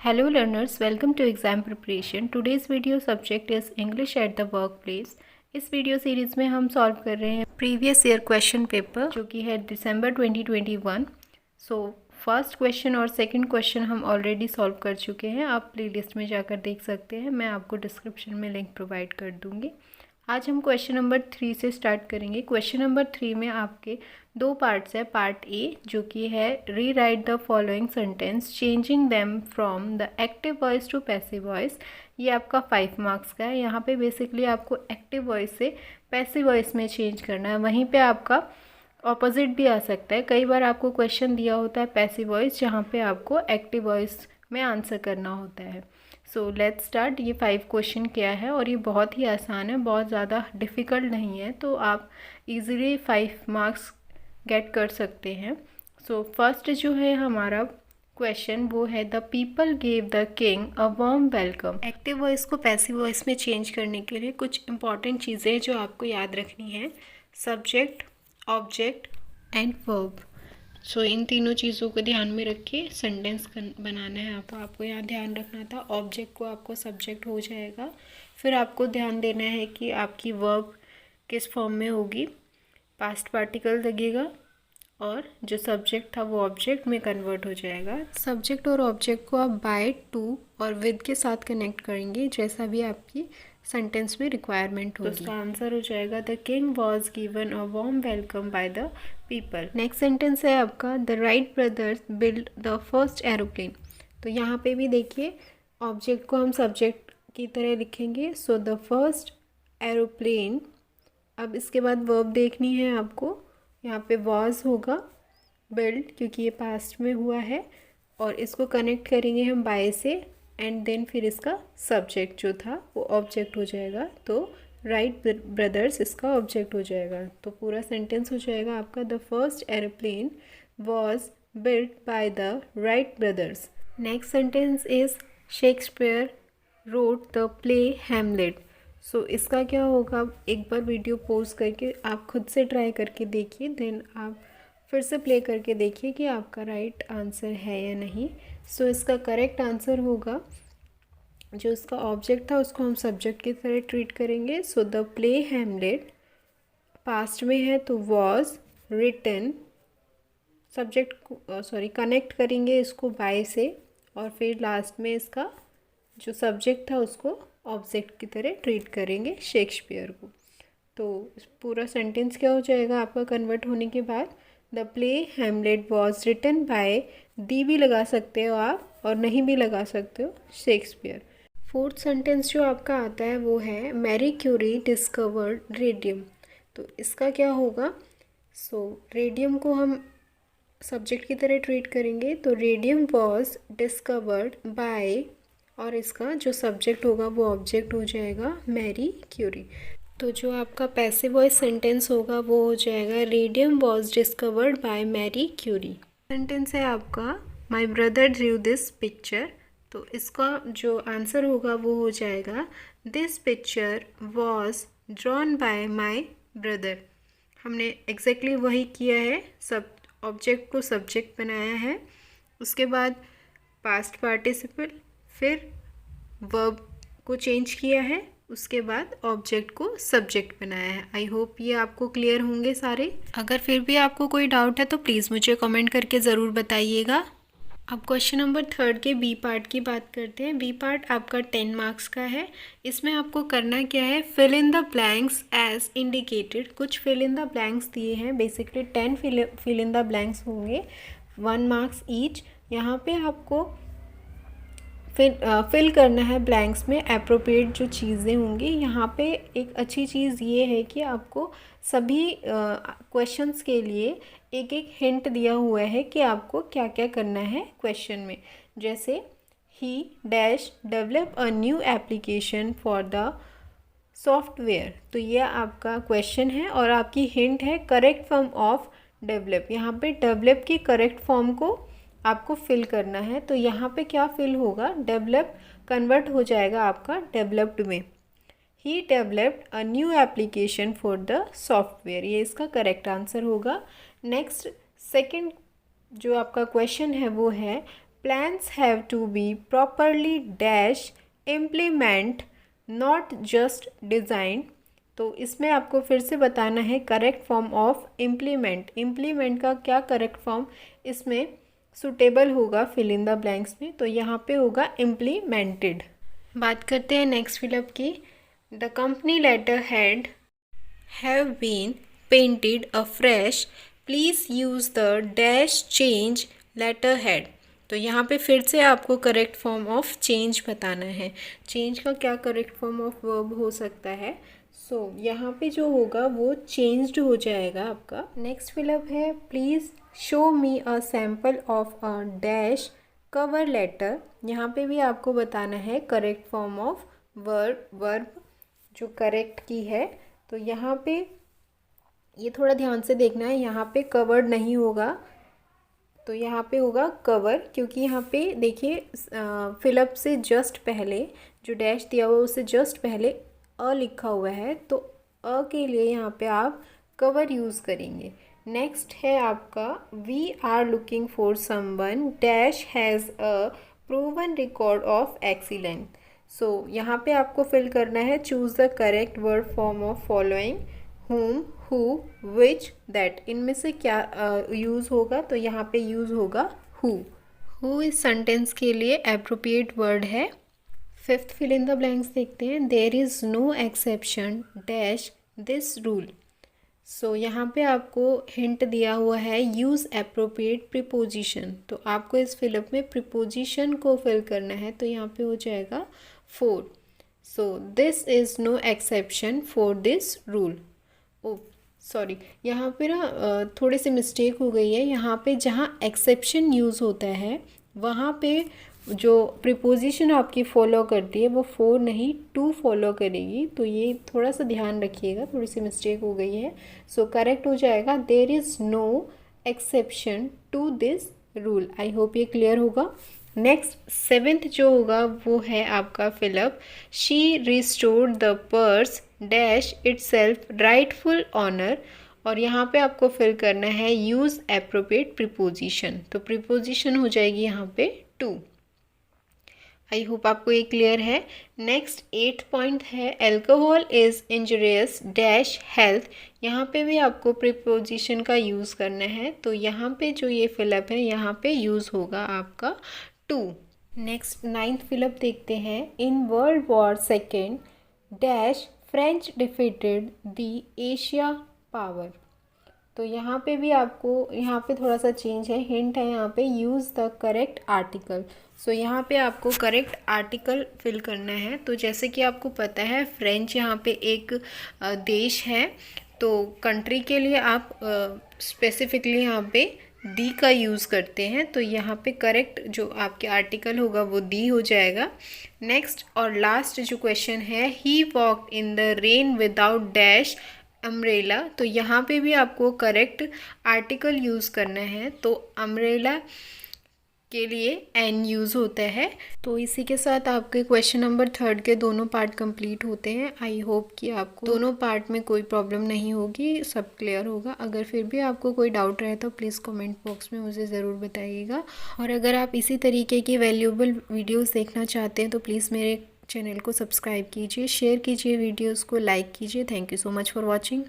Hello learners, welcome to exam preparation. Today's video subject is English at the workplace. इस video series में हम solve कर रहे हैं प्रीवियस ईयर क्वेश्चन पेपर जो कि है दिसंबर 2021. सो फर्स्ट क्वेश्चन और सेकंड क्वेश्चन हम ऑलरेडी सॉल्व कर चुके हैं. आप प्लेलिस्ट में जाकर देख सकते हैं. मैं आपको डिस्क्रिप्शन में लिंक प्रोवाइड कर दूँगी. आज हम क्वेश्चन नंबर 3 से स्टार्ट करेंगे. क्वेश्चन नंबर 3 में आपके दो पार्ट्स है. पार्ट ए जो कि है rewrite the following sentence changing them from the active voice to passive voice. ये आपका 5 मार्क्स का है. यहाँ पे बेसिकली आपको एक्टिव वॉइस से पैसिव वॉइस में चेंज करना है. वहीं पे आपका ऑपोजिट भी आ सकता है. कई बार आपको क्वेश्चन दिया होता है पैसिव वॉइस जहाँ पे आपको एक्टिव वॉइस में आंसर करना होता है. So let's start. ये 5 क्वेश्चन क्या है और ये बहुत ही आसान है, बहुत ज़्यादा डिफ़िकल्ट नहीं है, तो आप इजीली 5 मार्क्स गेट कर सकते हैं. सो फर्स्ट जो है हमारा क्वेश्चन वो है the people gave the king a warm welcome. Active voice को पैसिव वॉइस में चेंज करने के लिए कुछ इंपॉर्टेंट चीज़ें जो आपको याद रखनी है. Subject, object and verb. So इन तीनों चीज़ों को ध्यान में रखिए. सेंटेंस बनाना है आपको यहाँ ध्यान रखना था. ऑब्जेक्ट को आपको सब्जेक्ट हो जाएगा. फिर आपको ध्यान देना है कि आपकी वर्ब किस फॉर्म में होगी. पास्ट पार्टिकल लगेगा और जो सब्जेक्ट था वो ऑब्जेक्ट में कन्वर्ट हो जाएगा. सब्जेक्ट और ऑब्जेक्ट को आप बाय, टू और विद के साथ कनेक्ट करेंगे जैसा भी आपकी सेंटेंस में रिक्वायरमेंट होगी. तो उसका आंसर हो जाएगा the king was given a warm welcome by the people. Next sentence है आपका the Wright brothers build the first aeroplane. तो यहाँ पे भी देखिए ऑब्जेक्ट को हम सब्जेक्ट की तरह लिखेंगे. So the first aeroplane. अब इसके बाद वर्ब देखनी है आपको. यहाँ पे वॉज होगा, बिल्ड क्योंकि ये पास्ट में हुआ है, और इसको कनेक्ट करेंगे हम बाय से, एंड देन फिर इसका सब्जेक्ट जो था वो ऑब्जेक्ट हो जाएगा. तो राइट ब्रदर्स इसका ऑब्जेक्ट हो जाएगा. तो पूरा सेंटेंस हो जाएगा आपका the first aeroplane was built by the Wright brothers. Next sentence is Shakespeare wrote the play Hamlet. So इसका क्या होगा, एक बार वीडियो पॉज करके आप खुद से ट्राई करके देखिए, देन आप फिर से प्ले करके देखिए कि आपका राइट आंसर है या नहीं. सो इसका करेक्ट आंसर होगा जो इसका ऑब्जेक्ट था उसको हम सब्जेक्ट की तरह ट्रीट करेंगे. So the play Hamlet past में है तो वॉज रिटन. सब्जेक्ट को कनेक्ट करेंगे इसको बाय से, और फिर लास्ट में इसका जो सब्जेक्ट था उसको ऑब्जेक्ट की तरह ट्रीट करेंगे शेक्सपियर को. तो पूरा सेंटेंस क्या हो जाएगा आपका कन्वर्ट होने के बाद, the play Hamlet was written by, the भी लगा सकते हो आप और नहीं भी लगा सकते हो, शेक्सपियर. फोर्थ सेंटेंस जो आपका आता है वो है मैरी क्यूरी डिस्कवर्ड रेडियम. तो इसका क्या होगा, सो रेडियम को हम सब्जेक्ट की तरह ट्रीट करेंगे. तो रेडियम वॉज डिस्कवर्ड बाय, और इसका जो सब्जेक्ट होगा वो ऑब्जेक्ट हो जाएगा मैरी क्यूरी. तो जो आपका पैसिव वॉइस सेंटेंस होगा वो हो जाएगा radium was discovered by Marie Curie. Sentence है आपका my brother drew this picture. तो इसका जो आंसर होगा वो हो जाएगा this picture was drawn by my brother. हमने एग्जैक्टली वही किया है, सब ऑब्जेक्ट को सब्जेक्ट बनाया है, उसके बाद पास्ट पार्टिसिपल, फिर वर्ब को चेंज किया है, उसके बाद ऑब्जेक्ट को सब्जेक्ट बनाया है. आई होप ये आपको क्लियर होंगे सारे. अगर फिर भी आपको कोई डाउट है तो प्लीज़ मुझे कमेंट करके ज़रूर बताइएगा. अब क्वेश्चन नंबर 3 के बी पार्ट की बात करते हैं. बी पार्ट आपका 10 मार्क्स का है. इसमें आपको करना क्या है, fill in the blanks as indicated. कुछ फिल इन द ब्लैंक्स दिए हैं, basically 10 fill in the blanks होंगे, 1 मार्क्स ईच. यहाँ पे आपको फिल करना है ब्लैंक्स में एप्रोप्रिएट जो चीज़ें होंगी. यहाँ पे एक अच्छी चीज़ ये है कि आपको सभी क्वेश्चंस के लिए एक एक हिंट दिया हुआ है कि आपको क्या क्या करना है क्वेश्चन में. जैसे ही dash develop a new application for the software. तो ये आपका क्वेश्चन है और आपकी हिंट है करेक्ट फॉर्म ऑफ डेवलप. यहाँ पे डेवलप की करेक्ट फॉर्म को आपको फिल करना है. तो यहाँ पे क्या फिल होगा, डेवलप कन्वर्ट हो जाएगा आपका डेवलप्ड में. He developed a new application for the software. ये इसका करेक्ट आंसर होगा. नेक्स्ट सेकंड जो आपका क्वेश्चन है वो है plans have to be properly dash implement not just design। तो इसमें आपको फिर से बताना है correct form of implement. Implement का क्या करेक्ट फॉर्म इसमें सुटेबल होगा फिल इन द ब्लैंक्स में, तो यहाँ पे होगा इम्प्लीमेंटेड। बात करते हैं नेक्स्ट फिलअप की। The company letter head have been painted afresh, please use the dash change letter head. तो यहाँ पे फिर से आपको करेक्ट फॉर्म ऑफ चेंज बताना है। चेंज का क्या करेक्ट फॉर्म ऑफ वर्ब हो सकता है? सो यहाँ पे जो होगा वो चेंज्ड हो जाएगा आपका। नेक्स्ट फिलअप है please show me a sample of a dash cover letter. यहाँ पे भी आपको बताना है करेक्ट फॉर्म ऑफ वर्ब जो करेक्ट की है। तो यहाँ पे ये थोड़ा ध्यान से देखना है, यहाँ पे कवर्ड नहीं होगा, तो यहाँ पे होगा कवर, क्योंकि यहाँ पे देखिए फिलअप से जस्ट पहले जो डैश दिया हुआ है उससे जस्ट पहले अ लिखा हुआ है, तो अ के लिए यहाँ पे आप कवर यूज़ करेंगे। नेक्स्ट है आपका we are looking for someone dash has a proven record of excellence. So यहाँ पे आपको फिल करना है choose the correct word form of following whom, who, which, that। इनमें से क्या यूज़ होगा? तो यहाँ पे यूज़ होगा who। who इस सेंटेंस के लिए अप्रोप्रिएट वर्ड है। Fifth fill in the blanks देखते हैं। There is no exception dash this rule. So यहाँ पे आपको हिंट दिया हुआ है यूज़ अप्रोप्रिएट प्रीपोजिशन, तो आपको इस फिलअप में प्रीपोजिशन को फिल करना है, तो यहाँ पे हो जाएगा four. So this is no exception for this rule. Oh sorry, यहाँ पे ना थोड़ी सी मिस्टेक हो गई है। यहाँ पे जहाँ एक्सेप्शन यूज़ होता है वहाँ पे जो प्रीपोजिशन आपकी फॉलो करती है वो 4 नहीं 2 फॉलो करेगी, तो ये थोड़ा सा ध्यान रखिएगा, थोड़ी सी मिस्टेक हो गई है। सो करेक्ट हो जाएगा there is no exception to this rule. I hope ये क्लियर होगा। नेक्स्ट सेवेंथ जो होगा वो है आपका fill up she restored the purse dash itself rightful honour, और यहाँ पे आपको फिल करना है यूज़ एप्रोप्रिएट प्रीपोजिशन, तो प्रीपोजिशन हो जाएगी यहाँ पे 2। आई होप आपको ये क्लियर है। नेक्स्ट 8 पॉइंट है एल्कोहल इज़ इंजurious डैश हेल्थ। यहाँ पे भी आपको प्रीपोजिशन का यूज़ करना है, तो यहाँ पे जो ये फिलअप है यहाँ पे यूज़ होगा आपका 2। नेक्स्ट 9th फिलअप देखते हैं। In world war second dash French defeated the Asia power. तो यहाँ पे भी आपको यहाँ पे थोड़ा सा चेंज है, हिंट है यहाँ पे यूज़ द करेक्ट आर्टिकल। सो यहाँ पे आपको करेक्ट आर्टिकल फिल करना है। तो जैसे कि आपको पता है फ्रेंच यहाँ पे एक देश है, तो कंट्री के लिए आप स्पेसिफिकली यहाँ पे दी का यूज़ करते हैं, तो यहाँ पे करेक्ट जो आपके आर्टिकल होगा वो दी हो जाएगा। नेक्स्ट और लास्ट जो क्वेश्चन है he walked in the rain without dash umbrella. तो यहाँ पे भी आपको करेक्ट आर्टिकल यूज़ करना है, तो अम्ब्रेला के लिए एन यूज़ होता है। तो इसी के साथ आपके क्वेश्चन नंबर 3 के दोनों पार्ट कंप्लीट होते हैं। आई होप कि आपको दोनों पार्ट में कोई प्रॉब्लम नहीं होगी, सब क्लियर होगा। अगर फिर भी आपको कोई डाउट रहे तो प्लीज़ कमेंट बॉक्स में मुझे ज़रूर बताइएगा। और अगर आप इसी तरीके की वैल्यूएबल वीडियोज़ देखना चाहते हैं तो प्लीज़ मेरे चैनल को सब्सक्राइब कीजिए, शेयर कीजिए, वीडियोज़ को लाइक कीजिए। Thank you so much for watching.